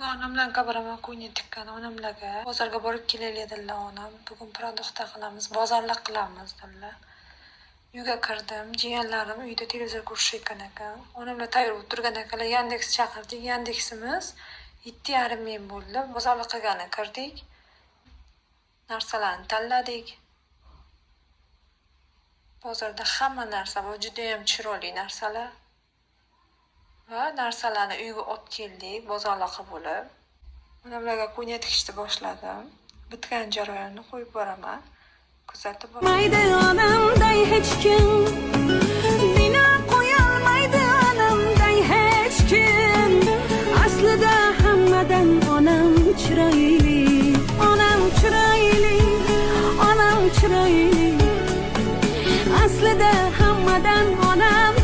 Onam bilan kabaraman kuyni tikkan onamlarga bozorga borib kelaylik dedilar onam. Bugun продукта qilamiz, bozorlik qilamiz dedilar. Uyga kirdim, jiyanlarim uyda televizor ko'rishayotgan ekan. Onamlar tayyor bo'lib turgan ekanlar, Yandex chaqirdik. Yandeximiz 7,5 ming bo'ldi. Bozorlik qilgani kirdik. Narsalarni tanladik. Bozorda hamma narsa bor, juda ham chiroyli narsalar. Va narsalarni uyga olib keldik, bozorloqi bo'lib. Onamlarga kuyni tikishni boshladim. Bitgan jarayonni qo'yib boraman. Kuzatib boraman. Mayda onamday hech kim, bino qo'yolmaydi onamday hech kim. Aslida hammadan onam chiroyli, onam chiroyli, onam chiroyli. Aslida hammadan onam